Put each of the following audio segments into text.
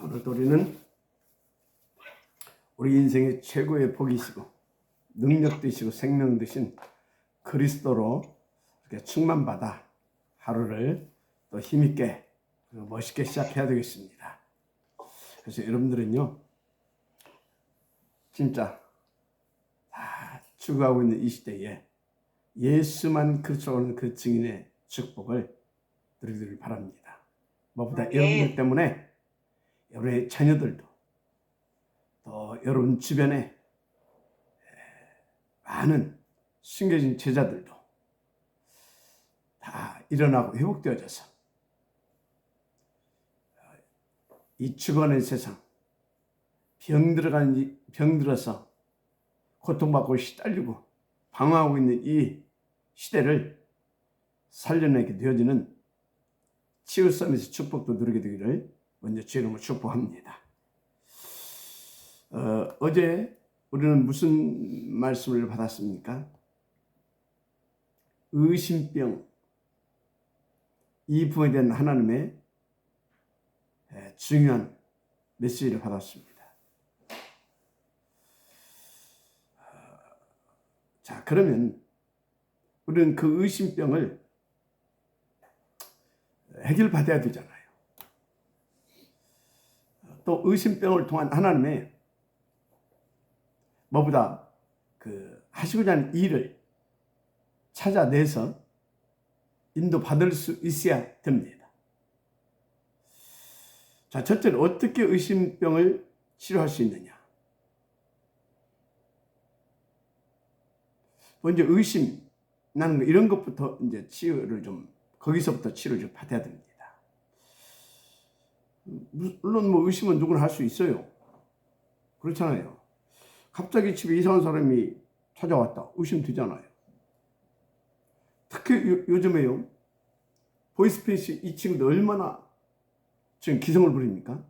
오늘도 우리는 우리 인생의 최고의 복이시고 능력 되시고 생명 되신 그리스도로 이렇게 충만받아 하루를 또 힘있게 멋있게 시작해야 되겠습니다. 그래서 여러분들은요, 진짜 다 추구하고 있는 이 시대에 예수만 그리스도라는 그 증인의 축복을 누리기를 바랍니다. 무엇보다 여러분들 때문에 여러분의 자녀들도 또 여러분 주변에 많은 숨겨진 제자들도 다 일어나고 회복되어져서 이 죽어가는 세상, 병들어서 고통받고 시달리고 방황하고 있는 이 시대를 살려내게 되어지는 치유 서밋의 축복도 누리게 되기를 먼저 주의 이름으로 축복합니다. 어제 우리는 무슨 말씀을 받았습니까? 의심병, 이 부분에 대한 하나님의 중요한 메시지를 받았습니다. 자, 그러면 우리는 그 의심병을 해결받아야 되잖아요. 또 의심병을 통한 하나님의 뭐보다 하시고자 하는 일을 찾아내서 인도받을 수 있어야 됩니다. 자, 첫째는 어떻게 의심병을 치료할 수 있느냐? 먼저 의심, 나는 이런 것부터 이제 거기서부터 치료를 좀 받아야 됩니다. 물론 뭐 의심은 누구나 할 수 있어요. 그렇잖아요. 갑자기 집에 이상한 사람이 찾아왔다. 의심되잖아요. 특히 요즘에요. 보이스피싱 이 친구들 얼마나 지금 기성을 부립니까?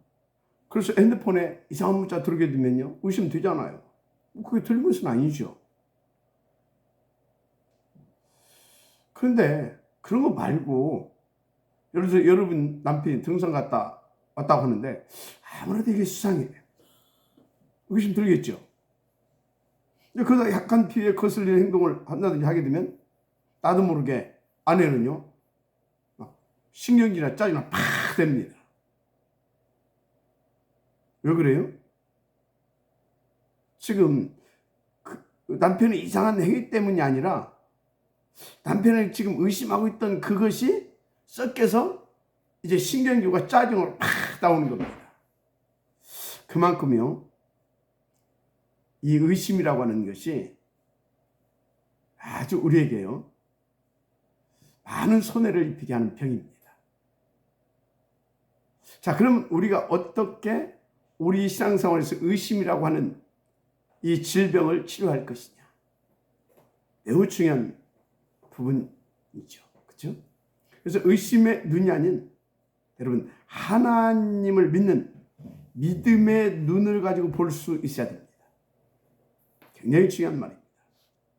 그래서 핸드폰에 이상한 문자 들게 되면요. 의심되잖아요. 그게 틀린 것은 아니죠. 그런데 그런 거 말고 예를 들어서 여러분 남편이 등산 갔다 왔다고 하는데 아무래도 이게 수상해. 의심 들겠죠. 그러다 약간 피해 거슬리는 행동을 한다든지 하게 되면 나도 모르게 아내는요 신경질이나 짜증나 팍 됩니다. 왜 그래요? 지금 남편의 이상한 행위 때문이 아니라 남편을 지금 의심하고 있던 그것이 섞여서 이제 신경질과 짜증으로 팍 나오는 겁니다. 그만큼요 이 의심이라고 하는 것이 아주 우리에게요 많은 손해를 입히게 하는 병입니다. 자, 그럼 우리가 어떻게 우리 신앙생활에서 의심이라고 하는 이 질병을 치료할 것이냐? 매우 중요한 부분이죠. 그렇죠? 그래서 의심의 눈이 아닌 여러분 하나님을 믿는 믿음의 눈을 가지고 볼 수 있어야 됩니다. 굉장히 중요한 말입니다.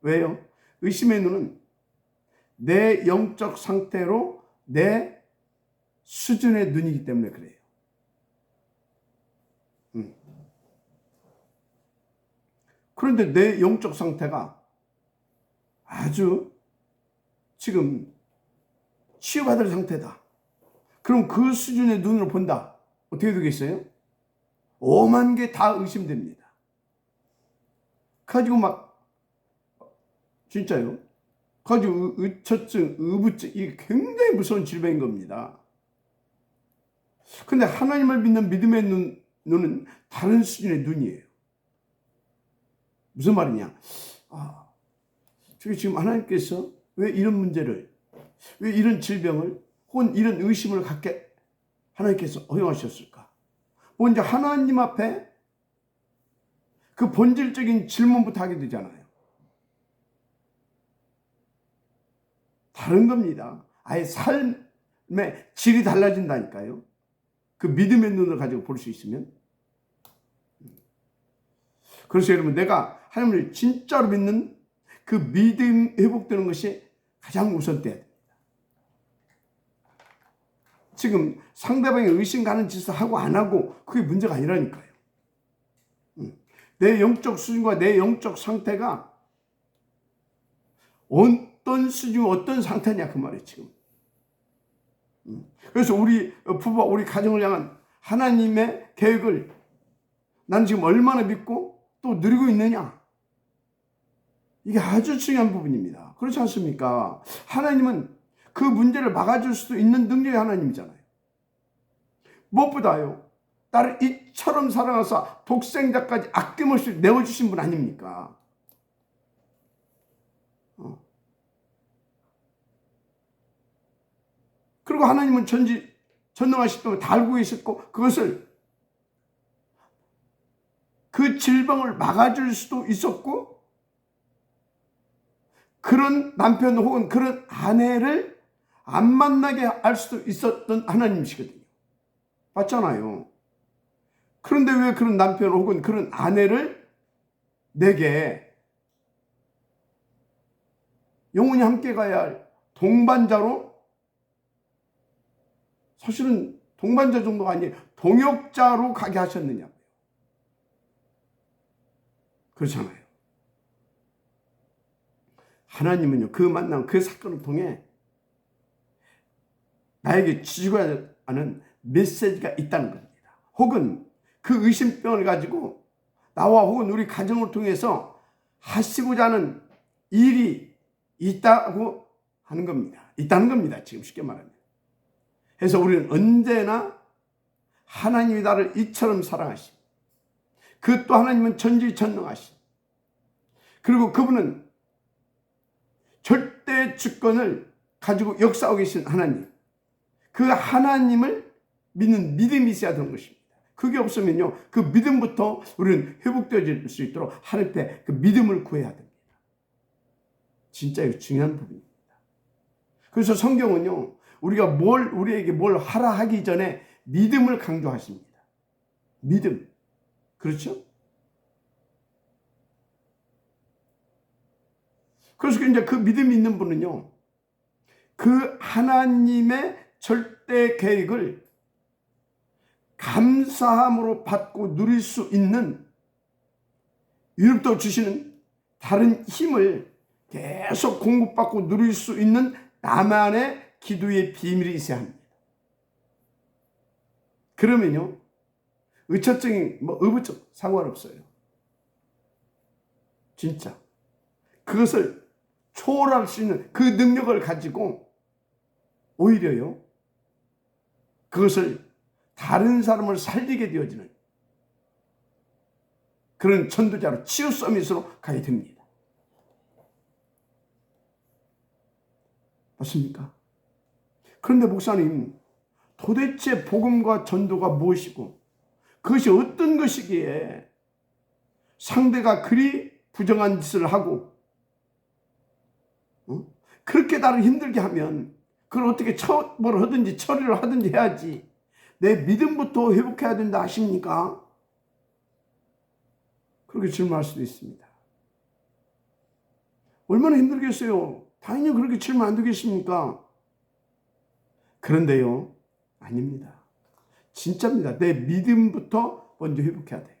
왜요? 의심의 눈은 내 영적 상태로 내 수준의 눈이기 때문에 그래요. 그런데 내 영적 상태가 아주 지금 치유받을 상태다. 그럼 그 수준의 눈으로 본다. 어떻게 되겠어요? 오만 개 다 의심됩니다. 가지고 진짜요. 가지고 의처증, 의부증, 이게 굉장히 무서운 질병인 겁니다. 근데 하나님을 믿는 믿음의 눈은 다른 수준의 눈이에요. 무슨 말이냐? 저기 지금 하나님께서 왜 이런 문제를, 왜 이런 질병을, 혹은 이런 의심을 갖게 하나님께서 허용하셨을까? 먼저 하나님 앞에 그 본질적인 질문부터 하게 되잖아요. 다른 겁니다. 아예 삶의 질이 달라진다니까요. 그 믿음의 눈을 가지고 볼 수 있으면. 그래서 여러분 내가 하나님을 진짜로 믿는 그 믿음 회복되는 것이 가장 우선돼야 됩니다. 지금 상대방이 의심 가는 짓을 하고 안 하고 그게 문제가 아니라니까요. 내 영적 수준과 내 영적 상태가 어떤 수준, 어떤 상태냐 그 말이에요 지금. 그래서 우리 부부와 우리 가정을 향한 하나님의 계획을 난 지금 얼마나 믿고 또 누리고 있느냐. 이게 아주 중요한 부분입니다. 그렇지 않습니까? 하나님은 그 문제를 막아줄 수도 있는 능력의 하나님이잖아요. 무엇보다요, 나를 이처럼 사랑하사 독생자까지 아낌없이 내어주신 분 아닙니까? 그리고 하나님은 전능하시기 때문에 다 알고 계셨고, 그것을 그 질병을 막아줄 수도 있었고, 그런 남편 혹은 그런 아내를 안 만나게 할 수도 있었던 하나님이시거든요. 맞잖아요. 그런데 왜 그런 남편 혹은 그런 아내를 내게 영원히 함께 가야 할 동반자로, 사실은 동반자 정도가 아니에요, 동역자로 가게 하셨느냐고요. 그렇잖아요. 하나님은요, 그 만남, 그 사건을 통해 나에게 주고야 하는 메시지가 있다는 겁니다. 혹은 그 의심병을 가지고 나와 혹은 우리 가정을 통해서 하시고자 하는 일이 있다고 하는 겁니다. 있다는 겁니다. 지금 쉽게 말하면. 그래서 우리는 언제나 하나님이 나를 이처럼 사랑하시고, 그 또 하나님은 전지전능하시고, 그리고 그분은 절대 주권을 가지고 역사하고 계신 하나님, 그 하나님을 믿는 믿음이 있어야 되는 것입니다. 그게 없으면요, 그 믿음부터 우리는 회복되어질 수 있도록 하나님 앞에 그 믿음을 구해야 됩니다. 진짜 중요한 부분입니다. 그래서 성경은요, 우리에게 뭘 하라 하기 전에 믿음을 강조하십니다. 믿음. 그렇죠? 그래서 이제 그 믿음이 있는 분은요, 그 하나님의 절대 계획을 감사함으로 받고 누릴 수 있는, 위로부터 주시는 다른 힘을 계속 공급받고 누릴 수 있는 나만의 기도의 비밀이 있어야 합니다. 그러면요, 의처증이 의부증 상관없어요. 진짜 그것을 초월할 수 있는 그 능력을 가지고 오히려요, 그것을 다른 사람을 살리게 되어지는 그런 전도자로, 치유 서밋으로 가게 됩니다. 맞습니까? 그런데 목사님, 도대체 복음과 전도가 무엇이고 그것이 어떤 것이기에 상대가 그리 부정한 짓을 하고 그렇게 나를 힘들게 하면 그걸 어떻게 뭘 하든지 처리를 하든지 해야지, 내 믿음부터 회복해야 된다 하십니까? 그렇게 질문할 수도 있습니다. 얼마나 힘들겠어요? 당연히 그렇게 질문 안 되겠습니까? 그런데요, 아닙니다. 진짜입니다. 내 믿음부터 먼저 회복해야 돼요.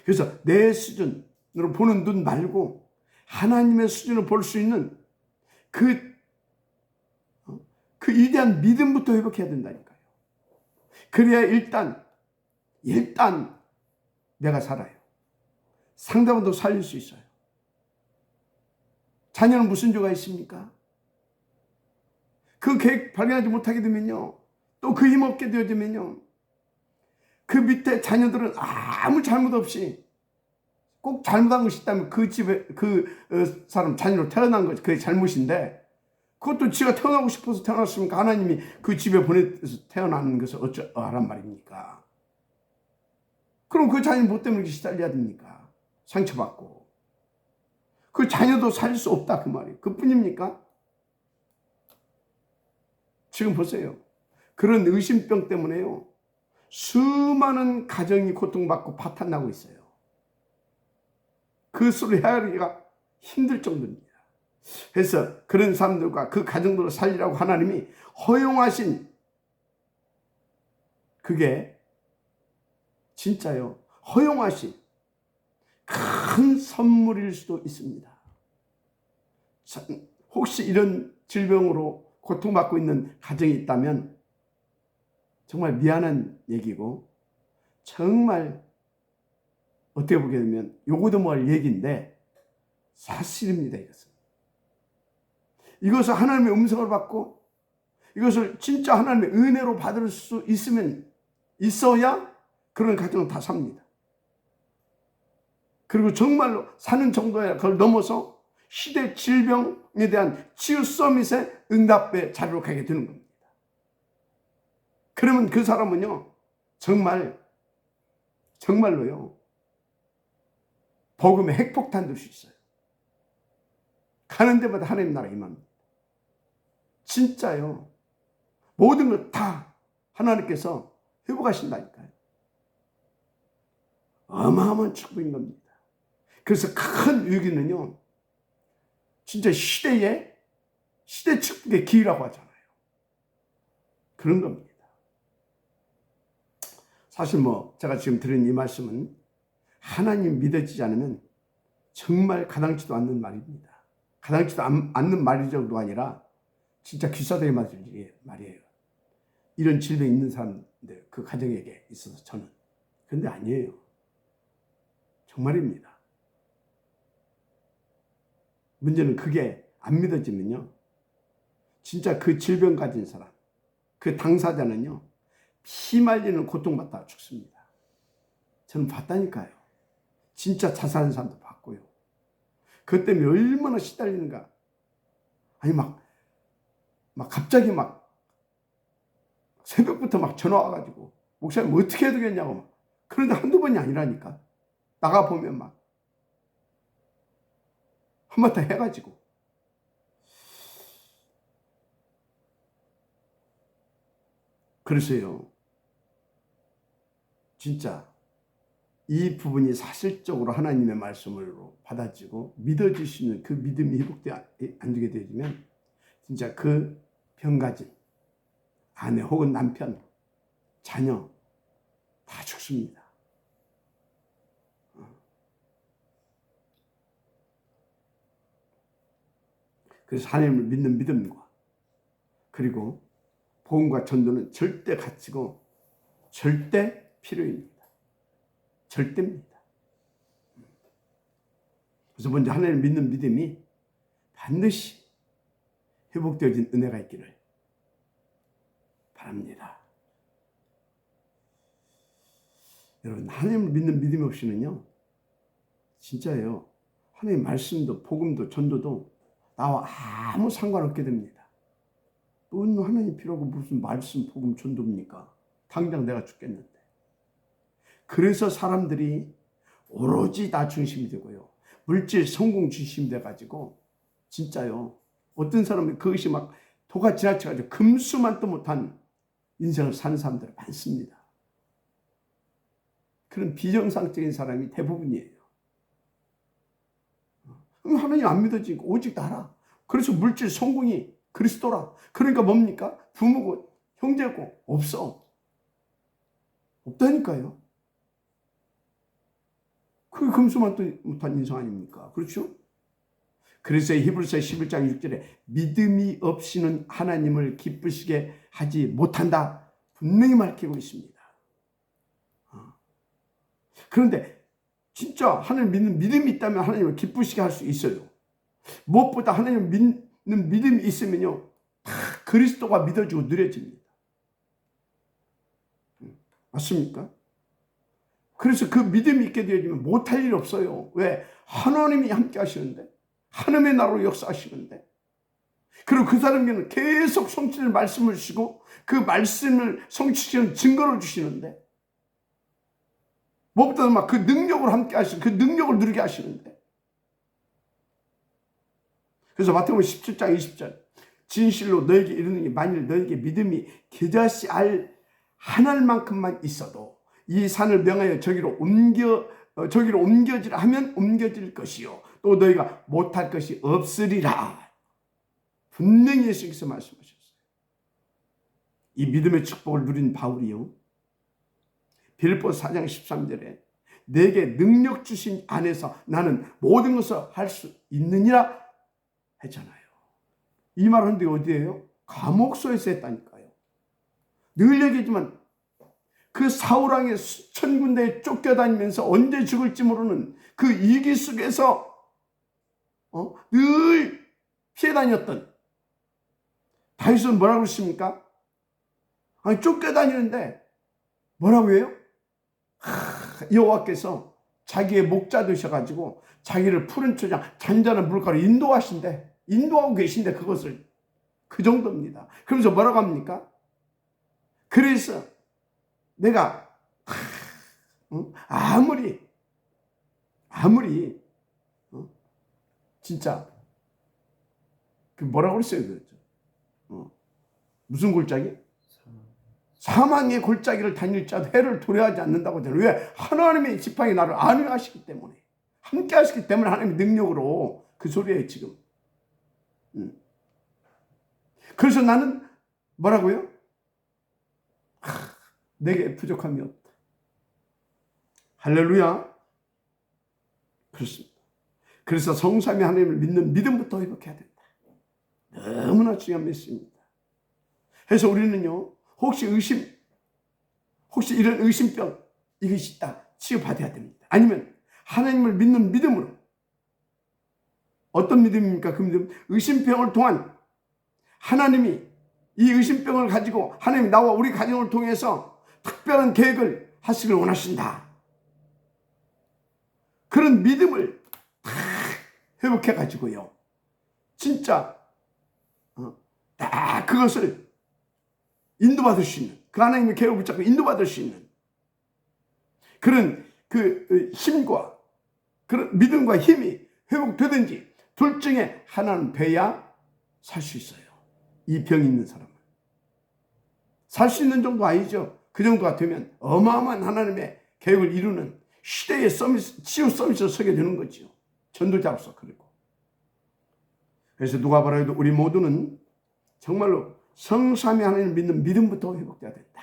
그래서 내 수준으로 보는 눈 말고 하나님의 수준을 볼 수 있는 그 위대한 믿음부터 회복해야 된다니까요. 그래야 일단 내가 살아요. 상대방도 살릴 수 있어요. 자녀는 무슨 죄가 있습니까? 그 계획 발견하지 못하게 되면요, 또 그 힘없게 되어지면요, 그 밑에 자녀들은 아무 잘못 없이, 꼭 잘못한 것이 있다면 그 집에 사람 자녀로 태어난 것이 그게 잘못인데, 그것도 지가 태어나고 싶어서 태어났으니까 하나님이 그 집에 보내서 태어나는 것을 어쩌란 말입니까? 그럼 그 자녀 뭐 때문에 시달려야 됩니까? 상처받고. 그 자녀도 살릴 수 없다 그 말이에요. 그뿐입니까? 지금 보세요. 그런 의심병 때문에요, 수많은 가정이 고통받고 파탄나고 있어요. 그 수를 헤아리기가 힘들 정도입니다. 해서 그런 사람들과 그 가정들을 살리라고 하나님이 허용하신, 그게 진짜요, 허용하신 큰 선물일 수도 있습니다. 혹시 이런 질병으로 고통받고 있는 가정이 있다면 정말 미안한 얘기고, 정말 어떻게 보게 되면 요거도 뭘 얘기인데 사실입니다. 이것을 하나님의 음성을 받고 이것을 진짜 하나님의 은혜로 받을 수 있어야 그런 가정은 다 삽니다. 그리고 정말로 사는 정도에 그걸 넘어서 시대 질병에 대한 치유 서밋의 응답의 자리로 가게 되는 겁니다. 그러면 그 사람은요, 정말로요, 복음의 핵폭탄 될 수 있어요. 가는 데마다 하나님 나라 임합니다. 진짜요. 모든 걸 다 하나님께서 회복하신다니까요. 어마어마한 축복인 겁니다. 그래서 큰 위기는요, 진짜 시대 축복의 기회라고 하잖아요. 그런 겁니다. 사실 제가 지금 드린 이 말씀은 하나님 믿어지지 않으면 정말 가당치도 않는 말입니다. 가당치도 않는 말이 정도가 아니라 진짜 귀싸대기 맞을 말이에요. 이런 질병이 있는 사람들, 그 가정에게 있어서 저는. 그런데 아니에요. 정말입니다. 문제는 그게 안 믿어지면요, 진짜 그 질병 가진 사람, 그 당사자는요, 피말리는 고통받다가 죽습니다. 저는 봤다니까요. 진짜 자살하는 사람도 봤고요. 그것 때문에 얼마나 시달리는가. 아니 갑자기 새벽부터 전화 와가지고 목사님 어떻게 해야 되겠냐고 그런데 한두 번이 아니라니까. 나가보면 한바탕 해가지고. 그래서요, 진짜 이 부분이 사실적으로 하나님의 말씀으로 받아지고 믿어지시는 그 믿음이 회복되지 안 되게 되면 진짜 그 병 가진 아내 혹은 남편, 자녀 다 죽습니다. 그래서 하나님을 믿는 믿음과 그리고 복음과 전도는 절대 가치고 절대 필요입니다. 절대입니다. 그래서 먼저 하나님을 믿는 믿음이 반드시 회복되어진 은혜가 있기를 바랍니다. 여러분, 하나님을 믿는 믿음이 없이는요, 진짜예요, 하나님 말씀도 복음도 전도도 나와 아무 상관없게 됩니다. 뭔 하나님 필요하고 무슨 말씀 복음 전도입니까? 당장 내가 죽겠는데. 그래서 사람들이 오로지 나 중심이 되고요, 물질 성공 중심이 돼가지고 진짜요, 어떤 사람은 그것이 도가 지나쳐가지고 금수만도 못한 인생을 사는 사람들이 많습니다. 그런 비정상적인 사람이 대부분이에요. 하나님 안 믿어지니까 오직 나라. 그래서 물질 성공이 그리스도라. 그러니까 뭡니까? 부모고 형제고 없다니까요. 그게 금수만도 못한 인생 아닙니까? 그렇죠? 그래서 히브리서 11장 6절에 믿음이 없이는 하나님을 기쁘시게 하지 못한다, 분명히 밝히고 있습니다. 그런데 진짜 하나님 믿는 믿음이 있다면 하나님을 기쁘시게 할 수 있어요. 무엇보다 하나님을 믿는 믿음이 있으면요, 다 그리스도가 믿어지고 누려집니다. 맞습니까? 그래서 그 믿음이 있게 되어지면 못할 일이 없어요. 왜? 하나님이 함께 하시는데, 하나님의 나라로 역사하시는데, 그리고 그 사람에게는 계속 성취될 말씀을 주시고 그 말씀을 성취시키는 증거를 주시는데, 무엇보다도 그 능력으로 함께 하시는, 그 능력을 누리게 하시는데. 그래서 마태복음 17장 20절, 진실로 너에게 이르노니 만일 너에게 믿음이 겨자씨 알 하나만큼만 있어도 이 산을 명하여 저기로 옮겨지라 하면 옮겨질 것이요, 또 너희가 못할 것이 없으리라. 분명히 예수께서 말씀하셨어요. 이 믿음의 축복을 누린 바울이요, 빌립보서 4장 13절에 내게 능력 주신 안에서 나는 모든 것을 할 수 있느니라 했잖아요. 이 말은 어디예요? 감옥소에서 했다니까요. 늘 얘기하지만 그 사울왕의 수천 군데에 쫓겨다니면서 언제 죽을지 모르는 그 위기 속에서 늘 피해 다녔던 다윗은 뭐라고 그러십니까? 아니, 쫓겨다니는데 뭐라고 해요? 여호와께서 자기의 목자 되셔가지고 자기를 푸른 초장 잔잔한 물가로 인도하고 계신데 그것을 그 정도입니다. 그러면서 뭐라고 합니까? 그래서 내가 아무리 진짜 그 뭐라고 그랬어요? 무슨 골짜기? 사망의 골짜기를 다닐 자도 해를 두려워하지 않는다고 하잖아요. 왜? 하나님의 지팡이 나를 안위하시기 때문에, 함께 하시기 때문에 하나님의 능력으로 그 소리예요 지금. 그래서 나는 뭐라고요? 내게 부족함이 없다. 할렐루야. 그렇습니다. 그래서 성삼위 하나님을 믿는 믿음부터 회복해야 된다. 너무나 중요한 메시지입니다. 그래서 우리는요, 혹시 이런 의심병 이것이 있다, 치유받아야 됩니다. 아니면 하나님을 믿는 믿음으로, 어떤 믿음입니까? 그 믿음, 의심병을 통한 하나님이 이 의심병을 가지고 하나님이 나와 우리 가정을 통해서 특별한 계획을 하시길 원하신다. 그런 믿음을 다 회복해 가지고요, 진짜 다 그것을 인도받을 수 있는, 그 하나님의 계획을 붙잡고 인도받을 수 있는 그런 그 힘과 그런 믿음과 힘이 회복되든지 둘 중에 하나는 돼야 살 수 있어요. 이 병이 있는 사람은 살 수 있는 정도 아니죠. 그 정도가 되면 어마어마한 하나님의 계획을 이루는 시대의 치유 서밋을 서게 되는 거죠. 전도자로서. 그리고 그래서 누가 뭐라도 우리 모두는 정말로 성삼위 하나님을 믿는 믿음부터 회복돼야 된다.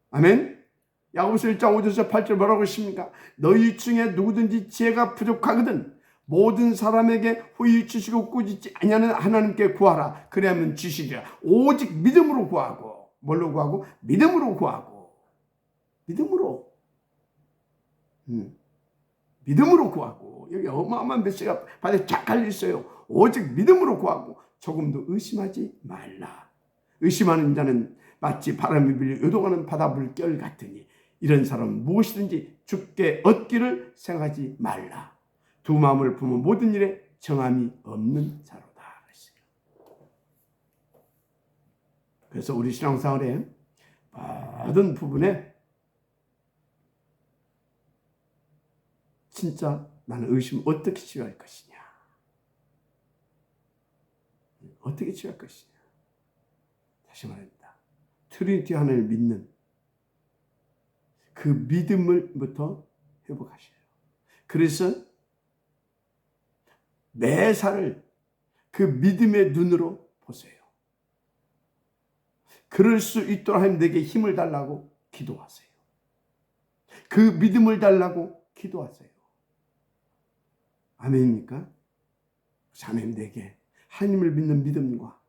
아멘. 야고보서 1장 5절에서 8절 뭐라고 하십니까? 너희 중에 누구든지 지혜가 부족하거든 모든 사람에게 후히 주시고 꾸짖지 아니하는 하나님께 구하라. 그래야만 주시리라. 오직 믿음으로 구하고. 뭘로 구하고? 믿음으로 구하고. 믿음으로 구하고. 여기 어마어마한 메시지가 바닥에 쫙 깔려 있어요. 오직 믿음으로 구하고 조금도 의심하지 말라. 의심하는 자는 마치 바람이 불려 요동하는 바다물 결 같으니 이런 사람은 무엇이든지 죽게 얻기를 생각하지 말라. 두 마음을 품은 모든 일에 정함이 없는 자로다. 그래서 우리 신앙생활에 모든 부분에 진짜 나는 의심을 어떻게 치유할 것이냐, 어떻게 치유할 것이냐. 다시 말합니다. 트리니티 하나님을 믿는 그 믿음을부터 회복하셔요. 그래서 매사를 그 믿음의 눈으로 보세요. 그럴 수 있도록 하나님 내게 힘을 달라고 기도하세요. 그 믿음을 달라고 기도하세요. 아멘입니까? 하나님 내게 하나님을 믿는 믿음과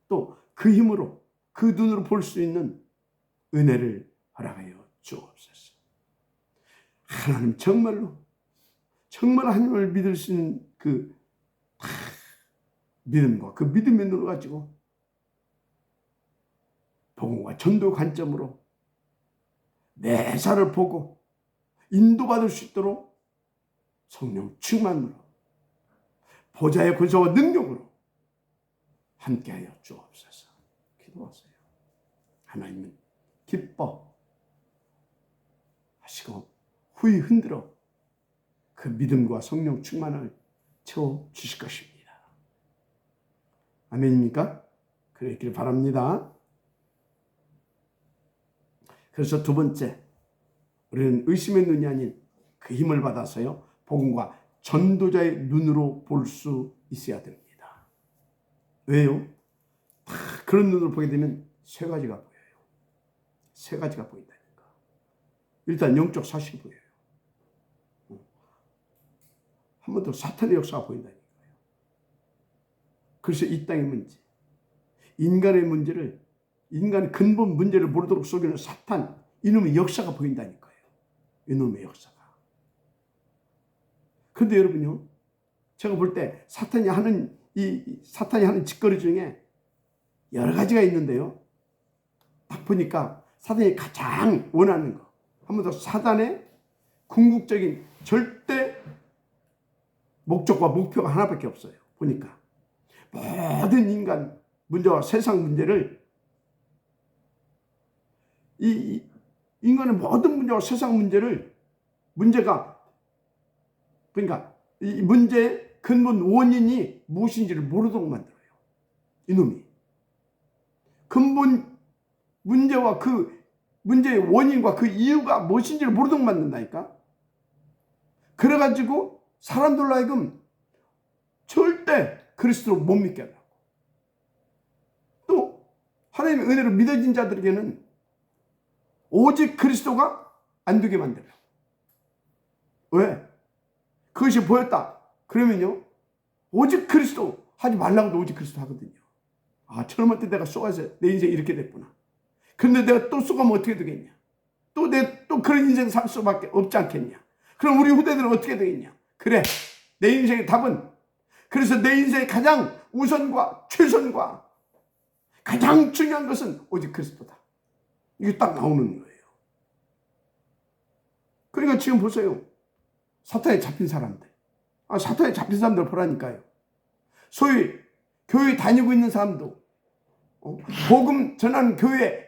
또 그 힘으로 그 눈으로 볼 수 있는 은혜를 허락하여 주옵소서. 하나님 정말 하나님을 믿을 수 있는 그 믿음과 그 믿음의 눈을 가지고 복음과 전도 관점으로 매사를 보고 인도받을 수 있도록 성령 충만으로 보좌의 권세와 능력으로 함께하여 주옵소서. 기도하세요. 하나님은 기뻐하시고 후히 흔들어 그 믿음과 성령 충만을 채워주실 것입니다. 아멘입니까? 그랬기를 바랍니다. 그래서 두 번째, 우리는 의심의 눈이 아닌 그 힘을 받아서요 복음과 전도자의 눈으로 볼 수 있어야 됩니다. 왜요? 다 그런 눈으로 보게 되면 세 가지가 보여요. 세 가지가 보인다니까. 일단 영적 사실이 보여요. 한 번 더 사탄의 역사가 보인다니까요. 그래서 이 땅의 문제, 인간의 문제를, 인간의 근본 문제를 모르도록 속이는 사탄, 이놈의 역사가 보인다니까요. 이놈의 역사가. 그런데 여러분요, 제가 볼 때 사탄이 하는 짓거리 중에 여러 가지가 있는데요. 딱 보니까 사탄이 가장 원하는 거, 한 번 더, 사탄의 궁극적인 절대 목적과 목표가 하나밖에 없어요. 보니까 모든 인간 문제와 세상 문제를, 이 인간의 모든 문제와 세상 문제를, 그러니까 이 문제의 근본 원인이 무엇인지를 모르도록 만들어요. 이놈이 근본 문제와 그 문제의 원인과 그 이유가 무엇인지를 모르도록 만든다니까. 그래가지고 사람들로 하여금 절대 그리스도를 못 믿게 하려고, 또 하나님의 은혜로 믿어진 자들에게는 오직 그리스도가 안 되게 만들어요. 왜? 그것이 보였다 그러면요, 오직 그리스도 하지 말라고도 오직 그리스도 하거든요. 아, 젊을 때 내가 쏘아서 내 인생이 이렇게 됐구나. 그런데 내가 또 쏘가면 어떻게 되겠냐? 또 그런 인생 살 수밖에 없지 않겠냐? 그럼 우리 후대들은 어떻게 되겠냐? 그래, 내 인생의 답은, 그래서 내 인생의 가장 우선과 최선과 가장 중요한 것은 오직 그리스도다. 이게 딱 나오는 거예요. 그러니까 지금 보세요. 사탄에 잡힌 사람들. 사탄에 잡힌 사람들 보라니까요. 소위 교회 다니고 있는 사람도, 복음 전하는 교회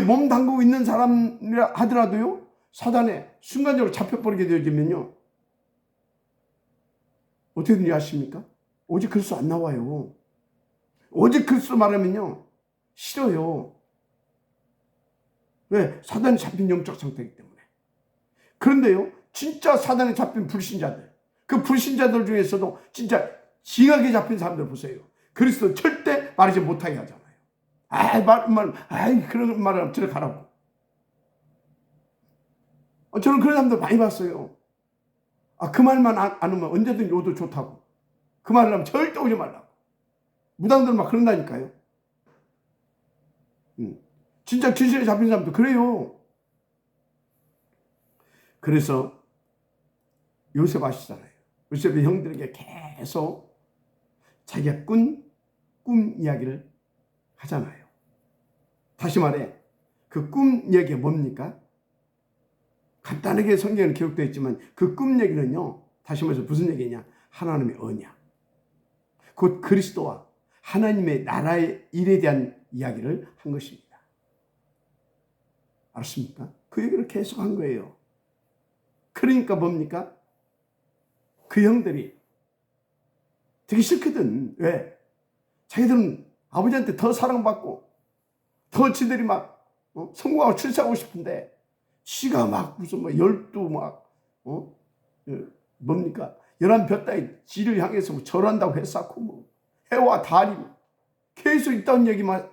몸 담그고 있는 사람이라 하더라도요, 사단에 순간적으로 잡혀버리게 되어지면요, 어떻게 되는지 아십니까? 오직 그리스도 안 나와요. 오직 그리스도 말하면요, 싫어요. 왜? 사단에 잡힌 영적 상태이기 때문에. 그런데요, 진짜 사단에 잡힌 불신자들, 그 불신자들 중에서도 진짜 징하게 잡힌 사람들 보세요. 그리스도 절대 말하지 못하게 하잖아요. 그런 말을 하면 저리 가라고. 저는 그런 사람들 많이 봤어요. 그 말만 안 하면 언제든지 오도 좋다고. 그 말을 하면 절대 오지 말라고. 무당들 막 그런다니까요. 진짜 귀신에 잡힌 사람도 그래요. 그래서 요셉 아시잖아요. 요셉의 형들에게 계속 자기가 꾼 꿈 이야기를 하잖아요. 다시 말해, 그 꿈 얘기가 뭡니까? 간단하게 성경에 기록되어 있지만 그 꿈 얘기는요, 다시 말해서 무슨 얘기냐? 하나님의 언약, 곧 그리스도와 하나님의 나라의 일에 대한 이야기를 한 것입니다. 알았습니까? 그 얘기를 계속 한 거예요. 그러니까 뭡니까? 그 형들이 되게 싫거든. 왜? 자기들은 아버지한테 더 사랑받고 더 지들이 막 성공하고 출세하고 싶은데, 지가 막 무슨 11 따위 지를 향해서 절한다고 했었고, 해와 달이 계속 있다는 얘기만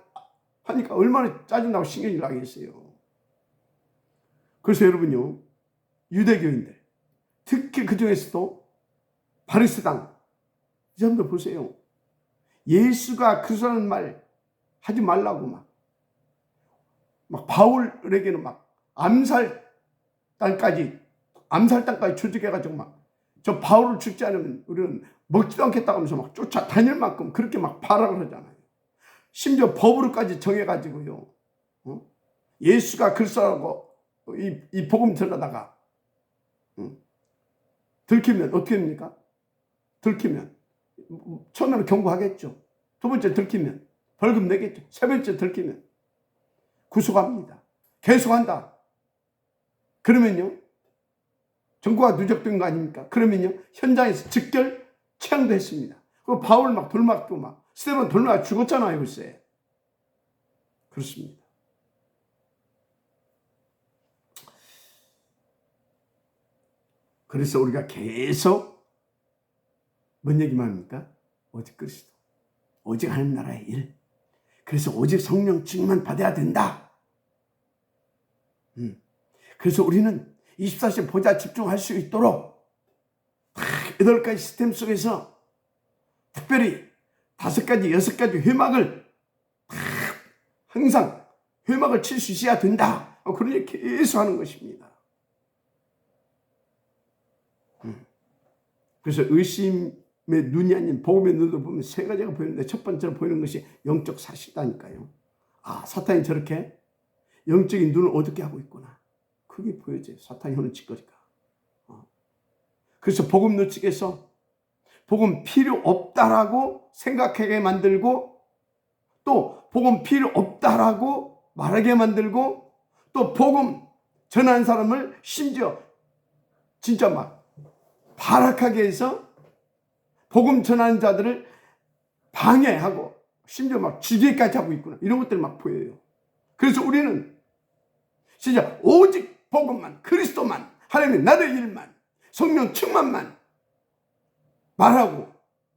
하니까 얼마나 짜증나고 신경이 나겠어요. 그래서 여러분요, 유대교인들, 특히 그 중에서도 바리새당, 이 사람들 보세요. 예수가 그리스도라는 말 하지 말라고 막 바울에게는 막 암살당까지 조직해가지고 저 바울을 죽지 않으면 우리는 먹지도 않겠다고 하면서 막 쫓아다닐 만큼 그렇게 막 발악을 하잖아요. 심지어 법으로까지 정해가지고요, 예수가 그리스도라고 이 복음 전하다가 들키면 어떻게 합니까? 들키면 처음에는 경고하겠죠. 두 번째 들키면 벌금 내겠죠. 세 번째 들키면 구속합니다. 계속한다. 그러면요, 정보가 누적된 거 아닙니까? 그러면요, 현장에서 즉결 체양도 했습니다. 그 바울 막 돌맞고 스데반 돌맞아 죽었잖아요, 글쎄. 그렇습니다. 그래서 우리가 계속 뭔 얘기만 합니까? 오직 그리스도, 오직 하나님 나라의 일. 그래서 오직 성령 충만 받아야 된다. 그래서 우리는 24시간 보좌 집중할 수 있도록 8가지 시스템 속에서 특별히 5가지, 6가지 회막을 항상 회막을 칠 수 있어야 된다. 그런 얘기 계속 하는 것입니다. 그래서 의심의 눈이 아닌 복음의 눈으로 보면 3가지가 보이는데 첫 번째로 보이는 것이 영적 사실이다니까요. 아, 사탄이 저렇게 영적인 눈을 어둡게 하고 있구나. 그게 보여져요. 사탄이 하는 짓거리가. 그래서 복음 노측에서 복음 필요 없다라고 생각하게 만들고, 또 복음 필요 없다라고 말하게 만들고, 또 복음 전하는 사람을 심지어 진짜 막 발악하게 해서 복음 전하는 자들을 방해하고 심지어 막 죽이기까지 하고 있구나. 이런 것들이 막 보여요. 그래서 우리는 진짜 오직 복음만, 그리스도만, 하나님의 나라의 일만, 성령 충만만 말하고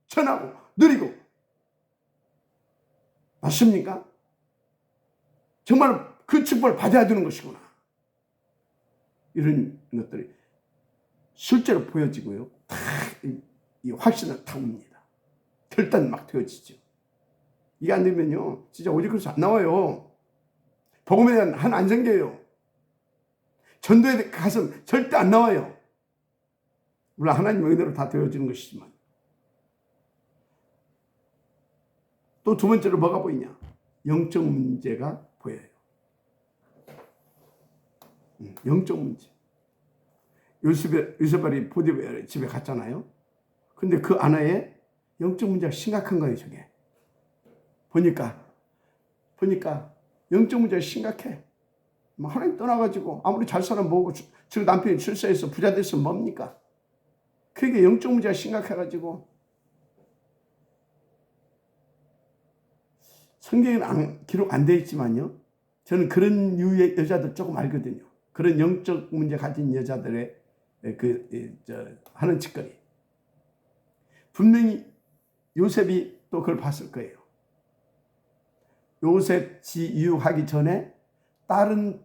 전하고 누리고, 맞습니까? 정말 그 축복을 받아야 되는 것이구나. 이런 것들이 실제로 보여지고요. 다 이 확신을 다 옵니다. 결단 막 되어지죠. 이게 안 되면요, 진짜 오직 그리스도 안 나와요. 복음에 대한 한 안 생겨요. 전도에 가서 절대 안 나와요. 물론 하나님의 은혜로 다 되어지는 것이지만. 또 두 번째로 뭐가 보이냐? 영적 문제가 보여요. 영적 문제. 요셉이 보디발의 집에 갔잖아요. 근데 그 아내의 영적 문제가 심각한 거예요, 저게. 보니까 영적 문제가 심각해. 하나님 떠나가지고 아무리 잘 살아 뭐고, 저 남편이 출세해서 부자 됐으면 뭡니까? 그게 영적 문제가 심각해가지고, 성경에는 기록 안 돼 있지만요, 저는 그런 유의 여자들 조금 알거든요. 그런 영적 문제 가진 여자들의 하는 짓거리. 분명히 요셉이 또 그걸 봤을 거예요. 요셉이 유혹하기 전에 다른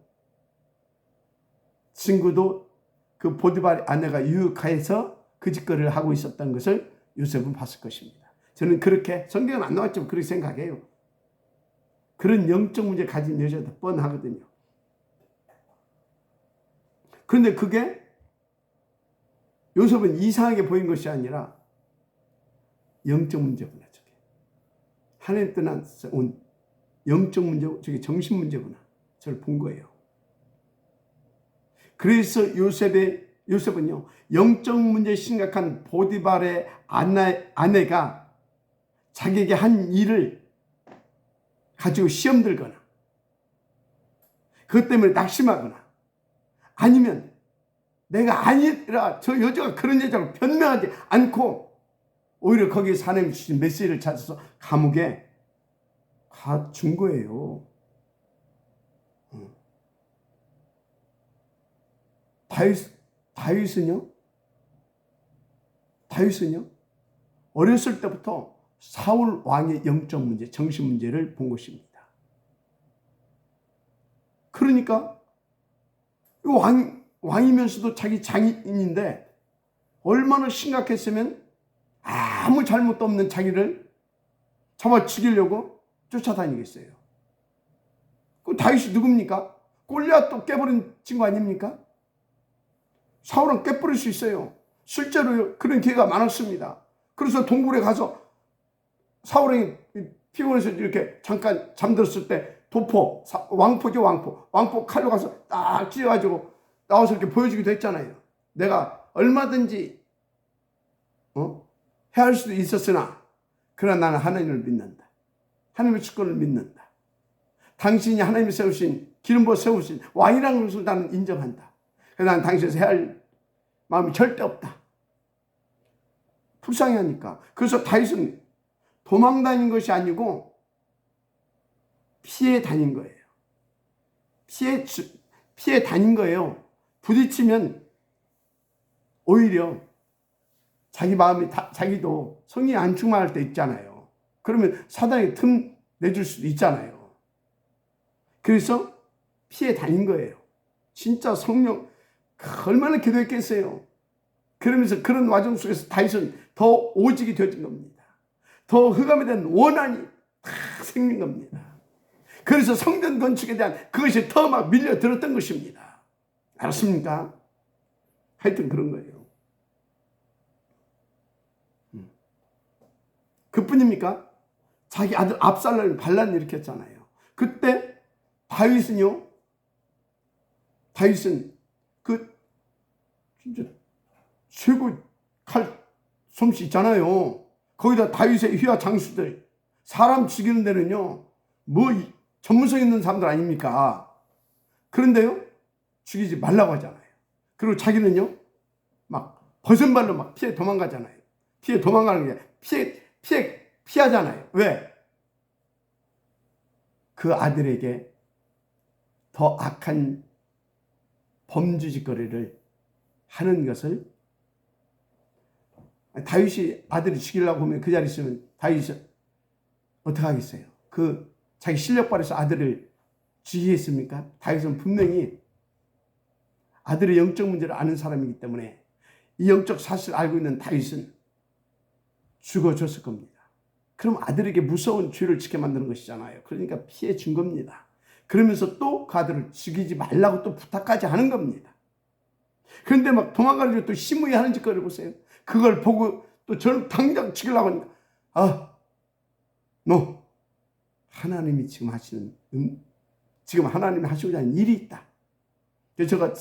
친구도 그 보디발 아내가 유혹해서 그 짓거리를 하고 있었던 것을 요셉은 봤을 것입니다. 저는 그렇게, 성경은 안 나왔지만 그렇게 생각해요. 그런 영적 문제 가진 여자도 뻔하거든요. 그런데 그게 요셉은 이상하게 보인 것이 아니라 영적 문제구나, 저게. 하나님 떠난 온 영적 문제고, 저게 정신 문제구나. 저를 본 거예요. 그래서 요셉은요, 영적 문제 심각한 보디발의 아내가 자기에게 한 일을 가지고 시험 들거나, 그것 때문에 낙심하거나, 아니면 내가 아니라 저 여자가 그런 여자로 변명하지 않고 오히려 거기에서 하나님이 주신 메시지를 찾아서 감옥에 준 거예요. 다윗은요 어렸을 때부터 사울 왕의 영적 문제, 정신 문제를 본 것입니다. 그러니까 왕이면서도 자기 장인인데 얼마나 심각했으면 아무 잘못도 없는 자기를 잡아 죽이려고 쫓아다니겠어요. 그 다윗이 누굽니까? 골리앗도 깨버린 친구 아닙니까? 사울은 깨버릴 수 있어요. 실제로 그런 기회가 많았습니다. 그래서 동굴에 가서 사울이 피곤해서 이렇게 잠깐 잠들었을 때 왕포죠, 왕포 칼로 가서 딱 찢어가지고 나와서 이렇게 보여주기도 했잖아요. 내가 얼마든지 해할 수도 있었으나 그러나 나는 하나님을 믿는다. 하나님의 주권을 믿는다. 당신이 하나님이 세우신, 기름 부어 세우신 왕이라는 것을 나는 인정한다. 그래서 나는 당신에서 해할 마음이 절대 없다. 불쌍해하니까. 그래서 다윗은 도망 다닌 것이 아니고 피해 다닌 거예요. 피해 다닌 거예요. 부딪히면 오히려 자기 마음이 자기도 성령이 안 충만할 때 있잖아요. 그러면 사단이 틈 내줄 수도 있잖아요. 그래서 피해 다닌 거예요. 진짜 성령 얼마나 기도했겠어요. 그러면서 그런 과정 속에서 다윗은 더 오직이 되어진 겁니다. 더 흑암에 대한 원한이 다 생긴 겁니다. 그래서 성전 건축에 대한 그것이 더 막 밀려들었던 것입니다. 알았습니까? 하여튼 그런 거예요. 그뿐입니까? 자기 아들 압살롬이 반란을 일으켰잖아요. 그때 다윗은 진짜 최고 칼 솜씨 있잖아요. 거기다 다윗의 휘하 장수들, 사람 죽이는 데는요 뭐 전문성 있는 사람들 아닙니까? 그런데요 죽이지 말라고 하잖아요. 그리고 자기는요 막 버선발로 막 피해 도망가잖아요. 피해 도망가는 게 피하잖아요. 왜? 그 아들에게 더 악한 범죄짓거리를 하는 것을 다윗이 아들을 죽이려고 하면 그 자리에 있으면 다윗이 어떻게 하겠어요? 그 자기 실력 발휘해서 아들을 죽이겠습니까? 다윗은 분명히 아들의 영적 문제를 아는 사람이기 때문에 이 영적 사실을 알고 있는 다윗은 죽어줬을 겁니다. 그럼 아들에게 무서운 죄를 짓게 만드는 것이잖아요. 그러니까 피해 준 겁니다. 그러면서 또 그 아들을 죽이지 말라고 또 부탁까지 하는 겁니다. 그런데 막 도망가려고 또 심의에 하는 짓거리를 보세요. 그걸 보고 또 저는 당장 죽이려고 하니까 너 하나님이 지금 하시는 지금 하나님이 하시고자 하는 일이 있다. 저거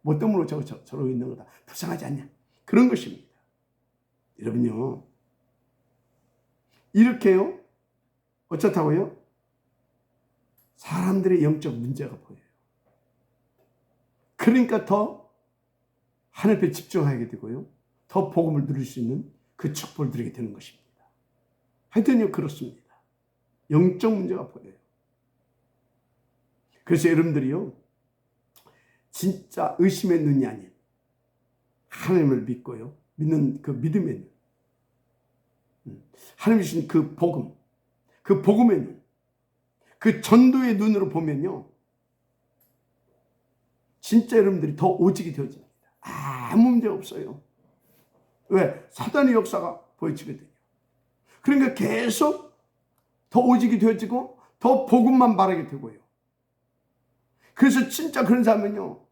뭐 때문에 저러고 있는 거다. 불쌍하지 않냐? 그런 것입니다. 여러분요. 이렇게요. 어쩌다고요? 사람들의 영적 문제가 보여요. 그러니까 더 하늘에 집중하게 되고요. 더 복음을 누릴 수 있는 그 축복을 누리게 되는 것입니다. 하여튼요 그렇습니다. 영적 문제가 보여요. 그래서 여러분들이요. 진짜 의심의 눈이 아닌 하나님을 믿고요. 믿는 그 믿음의 눈. 하나님이 주신 그 복음. 그 복음의 눈. 그 전도의 눈으로 보면요. 진짜 여러분들이 더 오직이 되어집니다. 아무 문제 없어요. 왜? 사단의 역사가 보여지거든요. 그러니까 계속 더 오직이 되어지고 더 복음만 바라게 되고요. 그래서 진짜 그런 사람은요.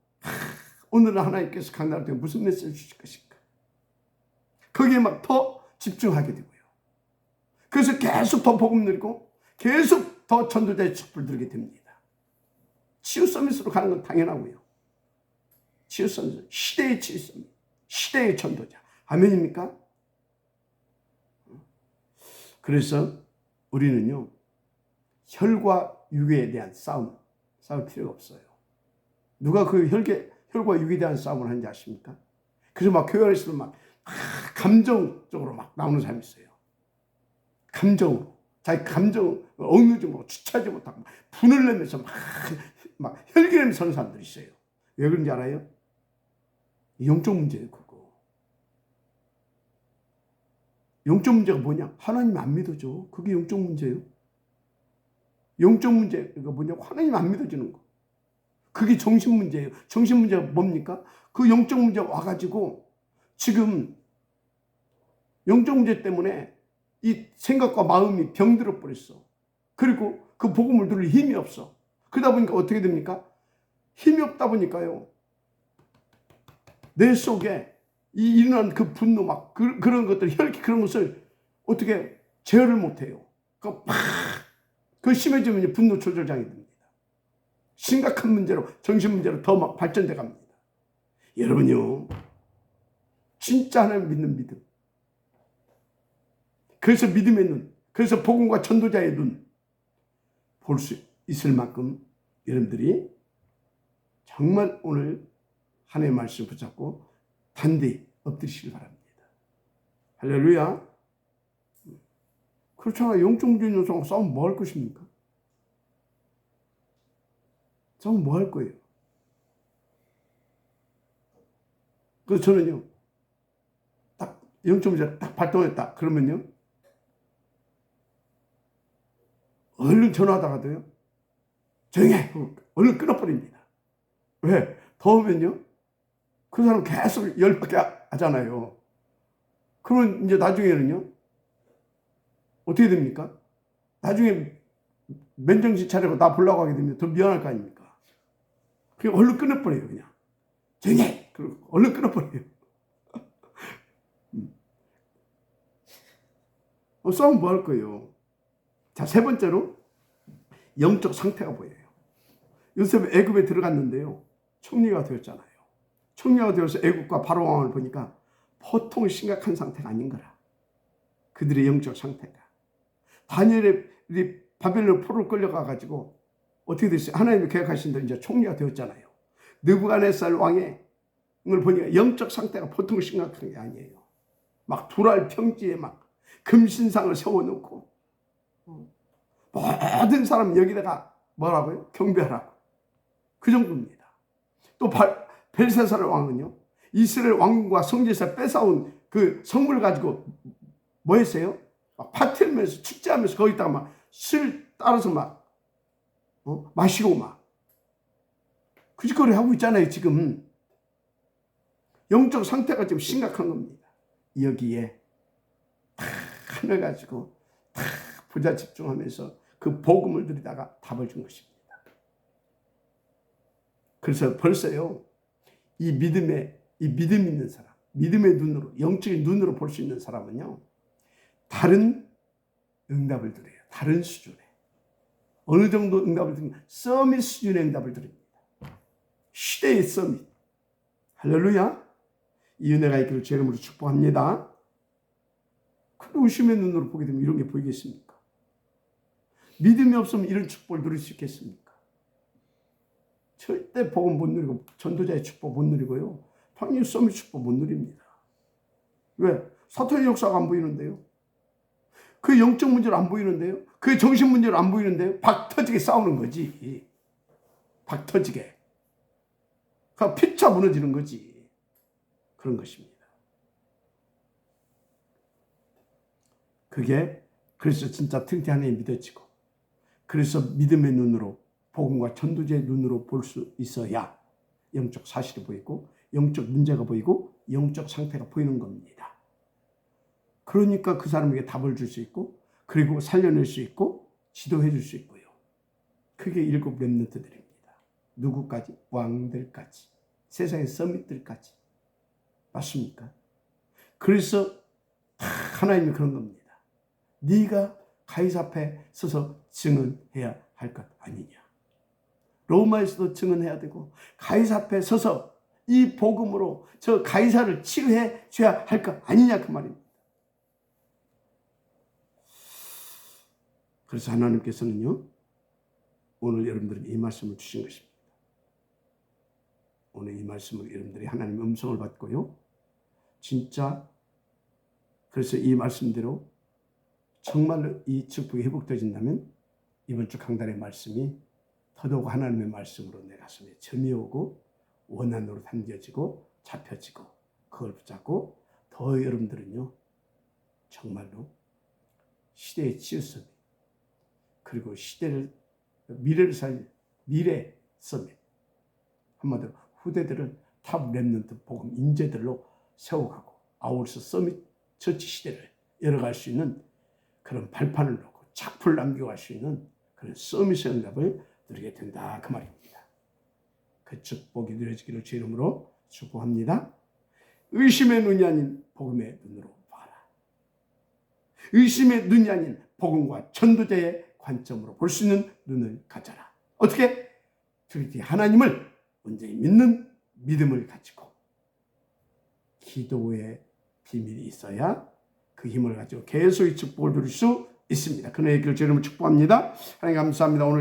오늘은 하나님께서 강단한테 무슨 메시지를 주실 것인가. 거기에 막 더 집중하게 되고요. 그래서 계속 더 복음 누리고 계속 더 전도자의 축복을 누리게 됩니다. 치유 서밋으로 가는 건 당연하고요. 치유 서밋, 시대의 치유 서밋, 시대의 전도자. 아멘입니까? 그래서 우리는요. 혈과 육에 대한 싸울 필요가 없어요. 누가 그 혈과 육에 대한 싸움을 하는지 아십니까? 그래서 막 교회 안에서도 막 감정적으로 막 나오는 사람이 있어요. 감정으로. 자기 감정을 억누르지 못하고 주체하지 못하고 분을 내면서 막 혈기내면서 서는 사람들이 있어요. 왜 그런지 알아요? 영적 문제예요. 그거. 영적 문제가 뭐냐? 하나님 안 믿어줘. 그게 영적 문제예요. 영적 문제가 뭐냐고 하나님 안 믿어지는 거. 그게 정신 문제예요. 정신 문제가 뭡니까? 그 영적 문제가 와가지고 지금 영적 문제 때문에 이 생각과 마음이 병들어 버렸어. 그리고 그 복음을 누릴 힘이 없어. 그러다 보니까 어떻게 됩니까? 힘이 없다 보니까요. 내 속에 일어난 그 분노 막 그런 것들 혈기 그런 것을 어떻게 제어를 못해요. 그 심해지면 분노 조절장애 됩니다. 심각한 문제로 정신 문제로 더 막 발전돼 갑니다. 여러분요. 진짜 하나님 믿는 믿음. 그래서 믿음의 눈, 그래서 복음과 전도자의 눈 볼 수 있을 만큼 여러분들이 정말 오늘 하나님의 말씀 붙잡고 단디 엎드리시길 바랍니다. 할렐루야. 그렇잖아. 영적 문제 있는 사람 싸우면 뭐 할 것입니까? 싸우면 뭐 할 거예요? 그래서 저는요, 딱 영적 문제가 딱 발동했다 그러면요, 얼른 전화하다가도요, 조용히 해! 얼른 끊어버립니다. 왜? 더우면요, 그 사람 계속 열받게 하잖아요. 그러면 이제 나중에는요, 어떻게 됩니까? 나중에 맨정신 차리고 나 보려고 하게 되면 더 미안할 거 아닙니까? 그냥 얼른 끊어버려요, 그냥. 조용히 해! 그리고 얼른 끊어버려요. 싸우면 뭐 할 거예요? 자, 세 번째로 영적 상태가 보여요. 요셉이 애굽에 들어갔는데요, 총리가 되었잖아요. 총리가 되어서 애굽과 바로 왕을 보니까 보통 심각한 상태가 아닌 거라. 그들의 영적 상태가. 다니엘이 바벨론 포로로 끌려가가지고 어떻게 됐어요? 하나님이 계획하신 대로 이제 총리가 되었잖아요. 느부갓네살 왕의 걸 보니까 영적 상태가 보통 심각한 게 아니에요. 막 두랄 평지에 막 금신상을 세워놓고 모든 사람 여기다가 뭐라고요? 경배하라고. 그 정도입니다. 또 벨사살 왕은요, 이스라엘 왕과 성지에서 뺏어온 그 성물 가지고 뭐 했어요? 막 파티하면서 축제하면서 거기다가 막 술 따라서 막 마시고 막 그 짓거리 하고 있잖아요. 지금 영적 상태가 좀 심각한 겁니다. 여기에 다 하늘 가지고 다 부자 집중하면서 그 복음을 들이다가 답을 준 것입니다. 그래서 벌써요, 이 믿음 있는 사람, 믿음의 눈으로, 영적인 눈으로 볼 수 있는 사람은요, 다른 응답을 드려요. 다른 수준에. 어느 정도 응답을 드리면 서밋 수준의 응답을 드립니다. 시대의 서밋. 할렐루야. 이 은혜가 있기를 제 이름으로 축복합니다. 근데 의심의 눈으로 보게 되면 이런 게 보이겠습니까? 믿음이 없으면 이런 축복을 누릴 수 있겠습니까? 절대 복음 못 누리고 전도자의 축복 못 누리고요, 당연히 서밋 축복 못 누립니다. 왜? 사탄의 역사가 안 보이는데요, 그 영적 문제로 안 보이는데요, 그 정신 문제로 안 보이는데요, 박 터지게 싸우는 거지. 박 터지게. 그러니까 피차 무너지는 거지. 그런 것입니다. 그게 그래서 진짜 튼튼히 하나님 믿어지고, 그래서 믿음의 눈으로, 복음과 전도자의 눈으로 볼 수 있어야 영적 사실이 보이고, 영적 문제가 보이고, 영적 상태가 보이는 겁니다. 그러니까 그 사람에게 답을 줄 수 있고, 그리고 살려낼 수 있고, 지도해 줄 수 있고요. 그게 7 렘넌트들입니다. 누구까지? 왕들까지. 세상의 서밋들까지. 맞습니까? 그래서 하나님이 그런 겁니다. 네가 가이사 앞에 서서 증언해야 할 것 아니냐. 로마에서도 증언해야 되고, 가이사 앞에 서서 이 복음으로 저 가이사를 치료해 줘야 할 것 아니냐, 그 말입니다. 그래서 하나님께서는요, 오늘 여러분들에게 이 말씀을 주신 것입니다. 오늘 이 말씀을 여러분들이 하나님의 음성을 받고요, 진짜 그래서 이 말씀대로 정말로 이 축복이 회복되어진다면 이번 주 강단의 말씀이 더더욱 하나님의 말씀으로 내 가슴에 점이 오고 원한으로 담겨지고 잡혀지고, 그걸 붙잡고 더 여러분들은요, 정말로 시대의 치유섬, 그리고 시대를, 미래를 살릴 미래 서밋, 한마디로 후대들을 탑 렘넌트 복음 인재들로 세워가고 아울러서 서밋 처치 시대를 열어갈 수 있는 그런 발판을 놓고 착풀 남겨갈 수 있는 그런 서밋의 응답을 누리게 된다, 그 말입니다. 그 축복이 누려지기를 주 이름으로 축복합니다. 의심의 눈이 아닌 복음의 눈으로 봐라. 의심의 눈이 아닌 복음과 전도자의 관점으로 볼 수 있는 눈을 가져라. 어떻게? 트리티 하나님을 온전히 믿는 믿음을 가지고, 기도의 비밀이 있어야 그 힘을 가지고 계속 이 축복을 누릴 수 있습니다. 그의 길을 제 이름으로 축복합니다. 하나님 감사합니다. 오늘